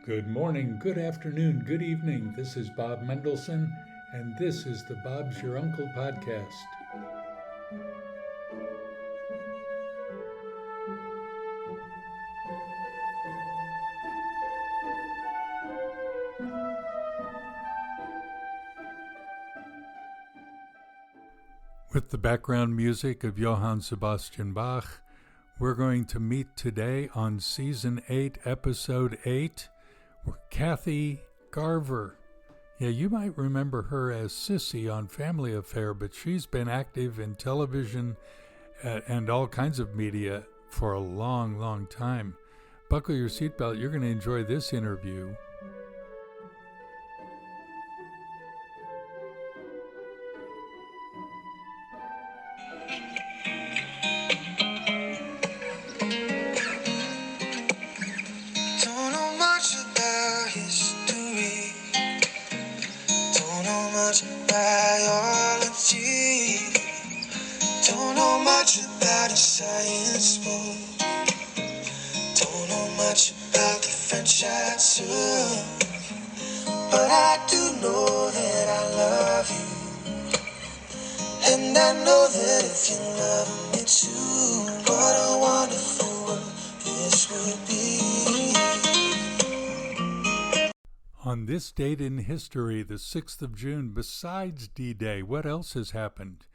Good morning, good afternoon, good evening. This is Bob Mendelsohn, and this is the Bob's Your Uncle podcast. With the background music of Johann Sebastian Bach, we're going to meet today on Season 8, Episode 8, with Kathy Garver. Yeah, you might remember her as Cissy on Family Affair, but she's been active in television and all kinds of media for a long, long time. Buckle your seatbelt. You're going to enjoy this interview. Don't know much about history. Don't know much biology. Don't know much about a science book. Don't know much about the French I took. But I do know that I love you. And I know that if you love me too, what a wonderful world this would be. On this date in history, the 6th of June, besides D-Day, what else has happened?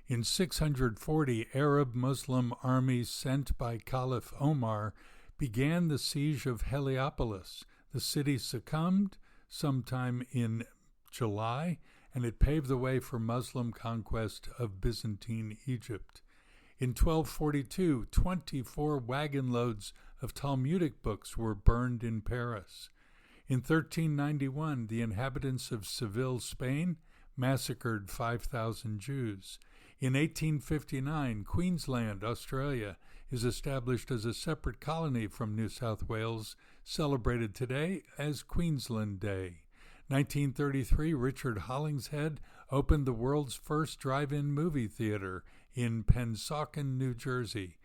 In 640, Arab-Muslim armies sent by Caliph Omar began the siege of Heliopolis. The city succumbed sometime in July, and it paved the way for Muslim conquest of Byzantine Egypt. In 1242, 24 wagon loads of Talmudic books were burned in Paris. In 1391, the inhabitants of Seville, Spain, massacred 5,000 Jews. In 1859, Queensland, Australia, is established as a separate colony from New South Wales, celebrated today as Queensland Day. 1933, Richard Hollingshead opened the world's first drive-in movie theater in Pennsauken, New Jersey.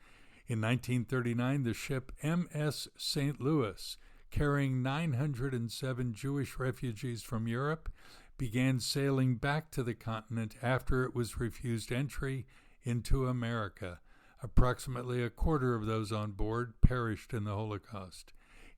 In 1939, the ship MS St. Louis, carrying 907 Jewish refugees from Europe, began sailing back to the continent after it was refused entry into America. Approximately a quarter of those on board perished in the Holocaust.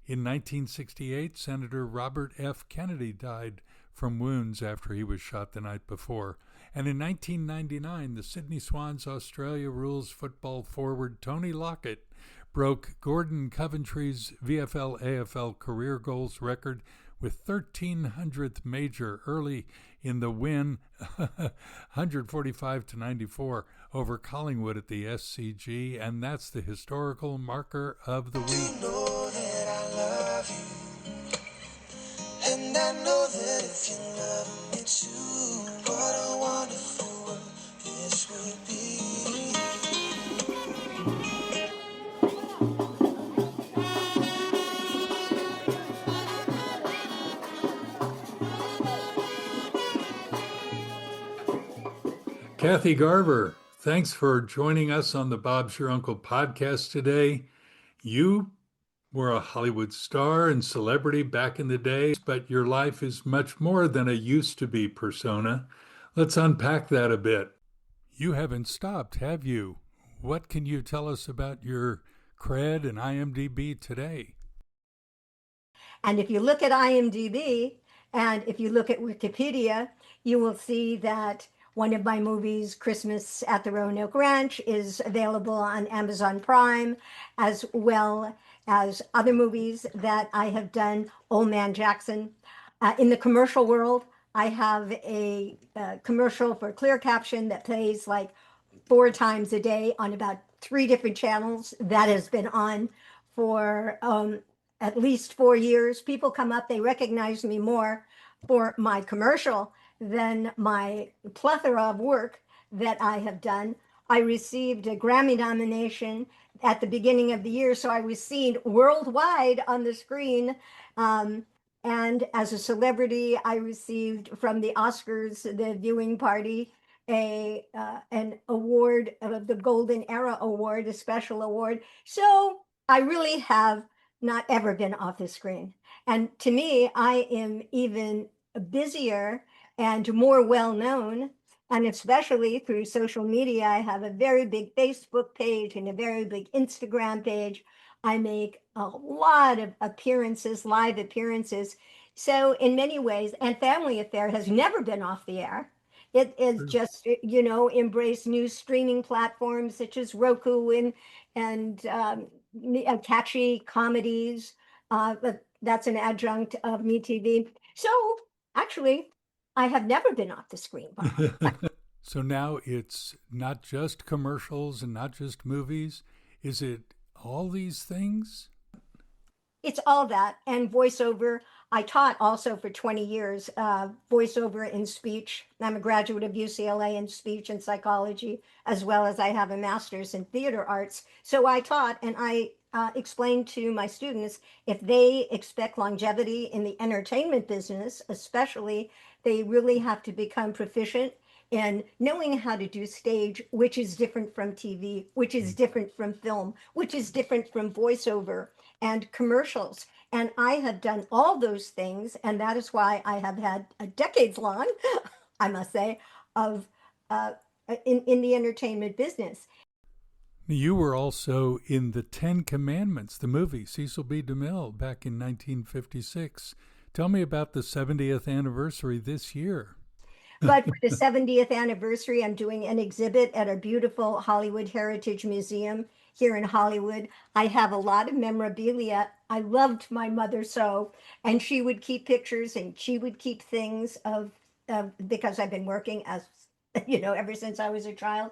In 1968, Senator Robert F. Kennedy died from wounds after he was shot the night before. And in 1999, the Sydney Swans Australia rules football forward Tony Lockett broke Gordon Coventry's VFL-AFL career goals record with 1,300th major early in the win, 145-94 over Collingwood at the SCG, and that's the historical marker of the week. You know that I love you, and I know that if you love me too, what a wonderful world this would be. Kathy Garver, thanks for joining us on the Bob's Your Uncle podcast today. You were a Hollywood star and celebrity back in the day, but your life is much more than a used-to-be persona. Let's unpack that a bit. You haven't stopped, have you? What can you tell us about your cred and IMDb today? And if you look at IMDb and if you look at Wikipedia, you will see that one of my movies, Christmas at the Roanoke Ranch, is available on Amazon Prime, as well as other movies that I have done, Old Man Jackson. In the commercial world, I have a commercial for Clear Caption that plays like 4 times a day on about 3 different channels. That has been on for at least 4 years. People come up, they recognize me more for my commercial than my plethora of work that I have done. I received a Grammy nomination at the beginning of the year, so I was seen worldwide on the screen. And as a celebrity, I received from the Oscars, the viewing party, an award, the Golden Era Award, a special award. So I really have not ever been off the screen. And to me, I am even busier and more well known. And especially through social media, I have a very big Facebook page and a very big Instagram page. I make a lot of appearances, live appearances. So, in many ways, and Family Affair has never been off the air. It is Sure. just, embrace new streaming platforms such as Roku and catchy comedies. But that's an adjunct of MeTV. So actually, I have never been off the screen, Bob. So now it's not just commercials and not just movies. Is it all these things? It's all that and voiceover. I taught also for 20 years voiceover in speech. I'm a graduate of UCLA in speech and psychology, as well as I have a master's in theater arts. So I taught and I explained to my students if they expect longevity in the entertainment business, especially, they really have to become proficient in knowing how to do stage, which is different from TV, which is different from film, which is different from voiceover and commercials. And I have done all those things. And that is why I have had a decades long, I must say, of uh, in the entertainment business. You were also in the Ten Commandments, the movie, Cecil B. DeMille, back in 1956. Tell me about the 70th anniversary this year. But for the 70th anniversary, I'm doing an exhibit at our beautiful Hollywood Heritage Museum here in Hollywood. I have a lot of memorabilia. I loved my mother so, and she would keep pictures and she would keep things of because I've been working as, ever since I was a child,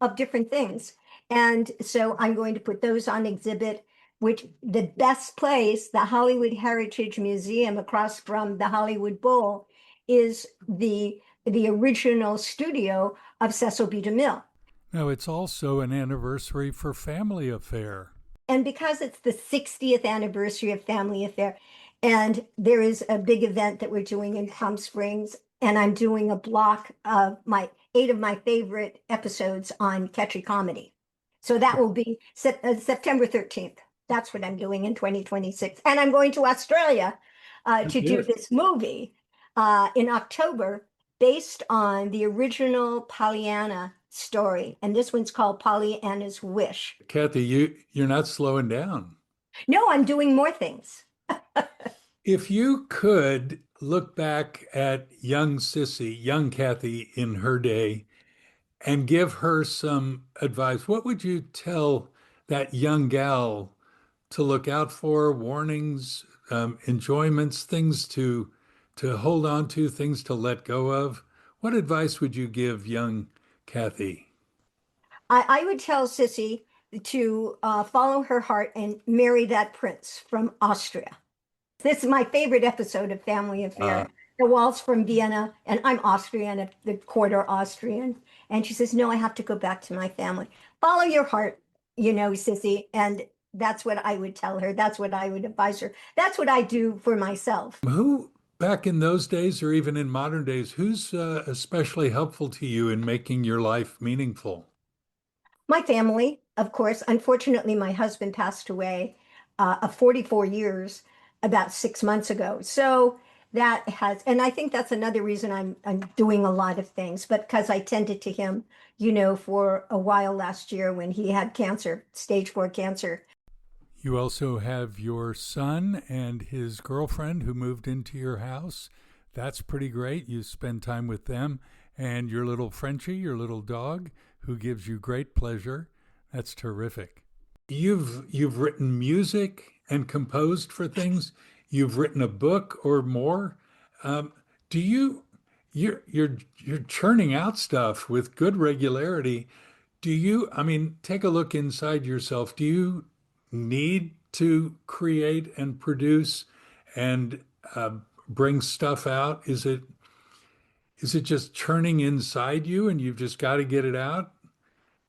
of different things. And so I'm going to put those on exhibit, which the best place, the Hollywood Heritage Museum across from the Hollywood Bowl, is the original studio of Cecil B. DeMille. Now, it's also an anniversary for Family Affair. And because it's the 60th anniversary of Family Affair, and there is a big event that we're doing in Palm Springs, and I'm doing a block of my 8 of my favorite episodes on catchy comedy. So that will be September 13th. That's what I'm doing in 2026. And I'm going to Australia to do Good. this movie in October based on the original Pollyanna story. And this one's called Pollyanna's Wish. Kathy, you're not slowing down. No, I'm doing more things. If you could look back at young Cissy, young Kathy in her day, and give her some advice, what would you tell that young gal to look out for, warnings, enjoyments, things to hold on to, things to let go of? What advice would you give young Kathy? I would tell Cissy to follow her heart and marry that prince from Austria. This is my favorite episode of Family Uh, Affair. The waltz from Vienna, and I'm Austrian, at the quarter Austrian. And she says, no, I have to go back to my family. Follow your heart, Sissy. And that's what I would tell her. That's what I would advise her. That's what I do for myself. who back in those days, or even in modern days, who's especially helpful to you in making your life meaningful? My family, of course. Unfortunately, my husband passed away of 44 years about 6 months ago. So that has, and I think that's another reason I'm doing a lot of things, but because I tended to him, for a while last year when he had cancer, stage 4 cancer. You also have your son and his girlfriend who moved into your house. That's pretty great. You spend time with them and your little Frenchie, your little dog, who gives you great pleasure. That's terrific. You've written music and composed for things. You've written a book or more. Do you you're churning out stuff with good regularity. Do you, I mean, take a look inside yourself. Do you need to create and produce and bring stuff out? Is it just churning inside you and you've just got to get it out?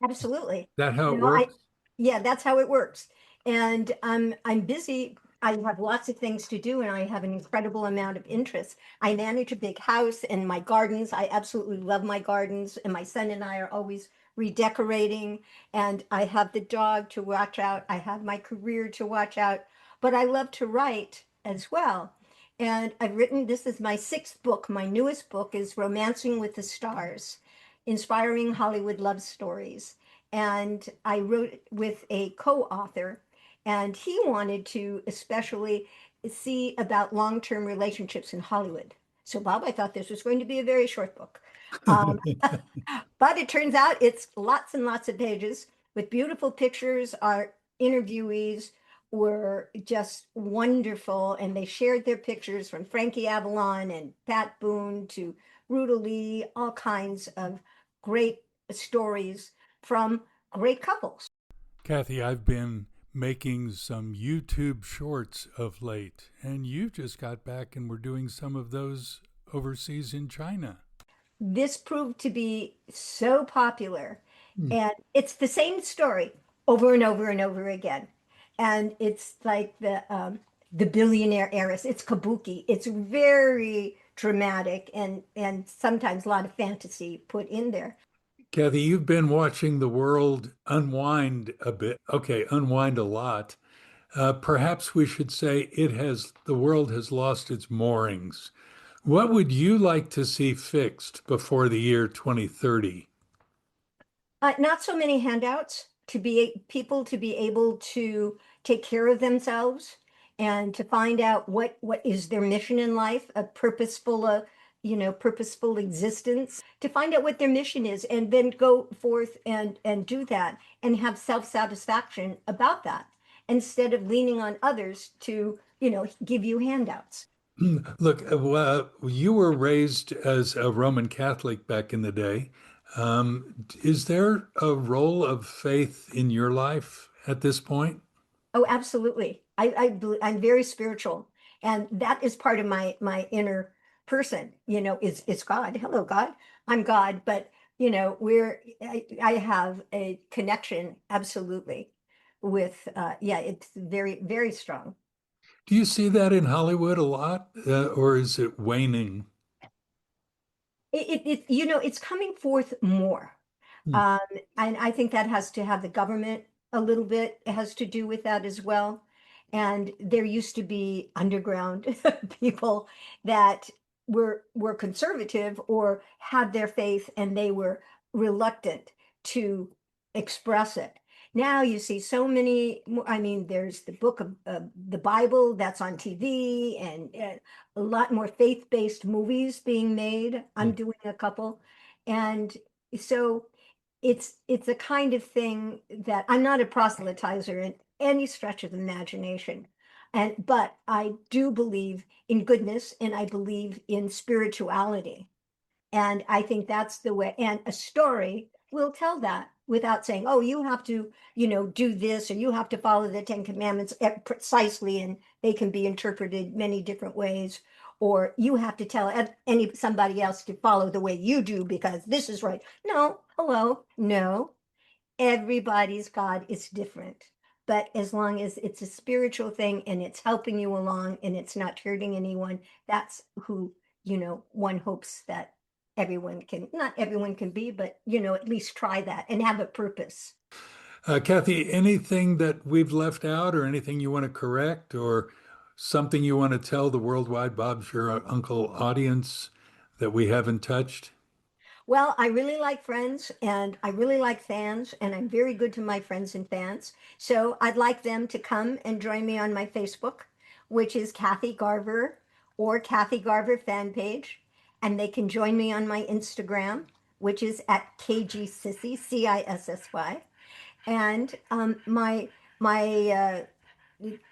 Absolutely. That how You it know, I works? yeah, that's how it works. And I'm busy. I have lots of things to do and I have an incredible amount of interest. I manage a big house and my gardens. I absolutely love my gardens, and my son and I are always redecorating, and I have the dog to watch out. I have my career to watch out. but I love to write as well. And I've written, this is my sixth book. My newest book is Romancing with the Stars, Inspiring Hollywood Love Stories. And I wrote it with a co-author, and he wanted to especially see about long-term relationships in Hollywood. So, Bob, I thought this was going to be a very short book. Um, but it turns out it's lots and lots of pages with beautiful pictures. Our interviewees were just wonderful, and they shared their pictures from Frankie Avalon and Pat Boone to Ruta Lee, all kinds of great stories from great couples. Kathy, I've been making some YouTube shorts of late, and you just got back and were doing some of those overseas in China. This proved to be so popular, Hmm. and it's the same story over and over and over again. And it's like the billionaire heiress. It's kabuki. It's very dramatic, and sometimes a lot of fantasy put in there. Kathy, you've been watching the world unwind a bit. Okay, unwind a lot. Perhaps we should say the world has lost its moorings. What would you like to see fixed before the year 2030? Not so many handouts, to be people to be able to take care of themselves and to find out what is their mission in life, a purposeful purposeful existence, to find out what their mission is and then go forth and do that and have self-satisfaction about that instead of leaning on others to, give you handouts. Look, you were raised as a Roman Catholic back in the day. Is there a role of faith in your life at this point? Oh, absolutely. I'm very spiritual, and that is part of my inner person. Is God. Hello, God. I'm God, but I have a connection absolutely with yeah. It's very very strong. Do you see that in Hollywood a lot, or is it waning? It's coming forth more. Hmm. Um, and I think that has to have the government a little bit, it has to do with that as well. And there used to be underground people that were conservative or had their faith and they were reluctant to express it. Now you see so many, I mean, there's the book of the Bible that's on TV, and a lot more faith-based movies being made. I'm doing a couple. And so it's a kind of thing that I'm not a proselytizer in any stretch of the imagination. But I do believe in goodness and I believe in spirituality. And I think that's the way, and a story will tell that without saying, oh, you have to, do this, or you have to follow the Ten Commandments precisely, and they can be interpreted many different ways, or you have to tell somebody else to follow the way you do because this is right. No, hello, no. Everybody's God is different. But as long as it's a spiritual thing and it's helping you along and it's not hurting anyone, that's who, one hopes that not everyone can be, but, at least try that and have a purpose. Kathy, anything that we've left out, or anything you want to correct, or something you want to tell the worldwide Bob's Your Uncle audience that we haven't touched? Well, I really like friends and I really like fans, and I'm very good to my friends and fans. So I'd like them to come and join me on my Facebook, which is Kathy Garver or Kathy Garver fan page. And they can join me on my Instagram, which is at KG Cissy, Cissy. And my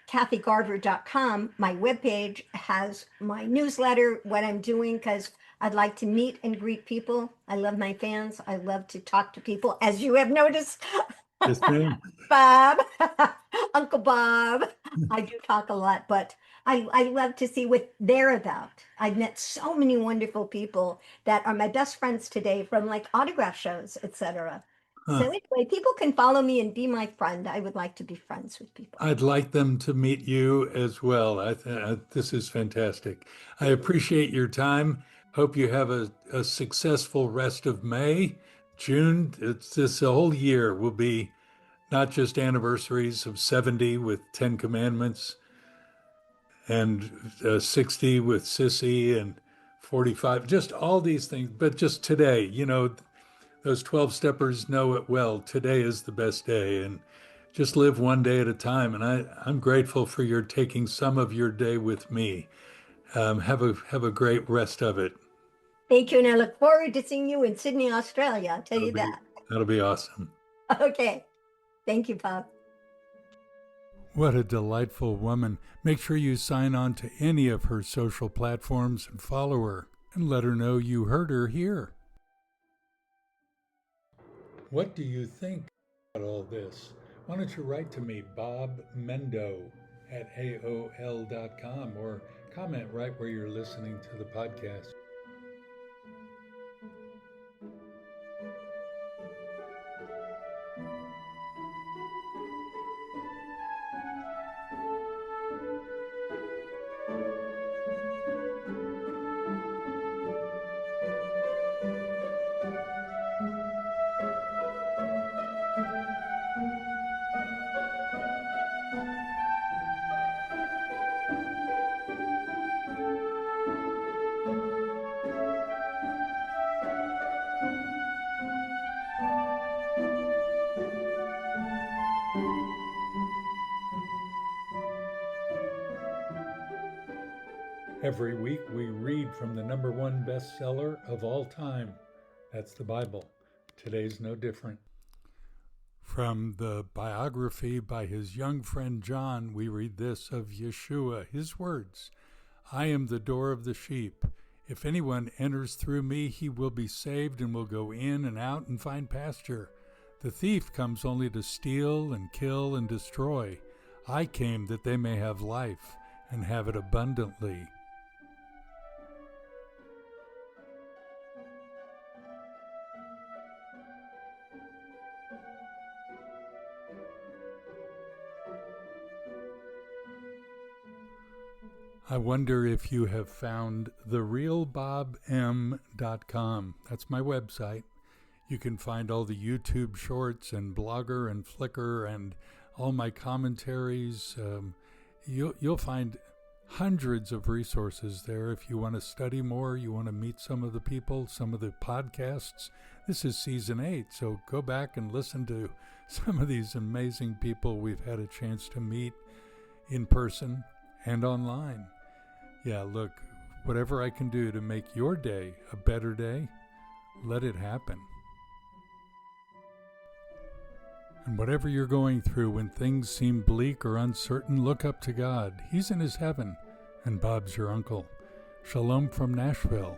kathygarver.com, my webpage has my newsletter, what I'm doing, because I'd like to meet and greet people. I love my fans. I love to talk to people, as you have noticed. Yes, ma'am. Bob, Uncle Bob. I do talk a lot, but I love to see what they're about. I've met so many wonderful people that are my best friends today from like autograph shows, etc. So Huh. anyway, people can follow me and be my friend. I would like to be friends with people. I'd like them to meet you as well. This is fantastic. I appreciate your time. Hope you have a successful rest of May. June, it's this whole year will be not just anniversaries of 70 with 10 Commandments, and 60 with Cissy and 45, just all these things. But just today, those 12 steppers know it well. Today is the best day, and just live one day at a time. And I'm grateful for your taking some of your day with me. Have a great rest of it. Thank you, and I look forward to seeing you in Sydney, Australia. I'll tell you that. That'll be awesome. Okay. Thank you, Bob. What a delightful woman. Make sure you sign on to any of her social platforms and follow her, and let her know you heard her here. What do you think about all this? Why don't you write to me, Bob Mendo at AOL.com, or comment right where you're listening to the podcast. Every week we read from the #1 bestseller of all time. That's the Bible. Today's no different. From the biography by his young friend John, we read this of Yeshua, his words, "I am the door of the sheep. If anyone enters through me, he will be saved and will go in and out and find pasture. The thief comes only to steal and kill and destroy. I came that they may have life and have it abundantly." I wonder if you have found therealbobm.com. That's my website. You can find all the YouTube shorts and Blogger and Flickr and all my commentaries. You'll find hundreds of resources there if you want to study more, you want to meet some of the people, some of the podcasts. This is season 8, so go back and listen to some of these amazing people we've had a chance to meet in person and online. Yeah, look, whatever I can do to make your day a better day, let it happen. And whatever you're going through, when things seem bleak or uncertain, look up to God. He's in his heaven, and Bob's your uncle. Shalom from Nashville.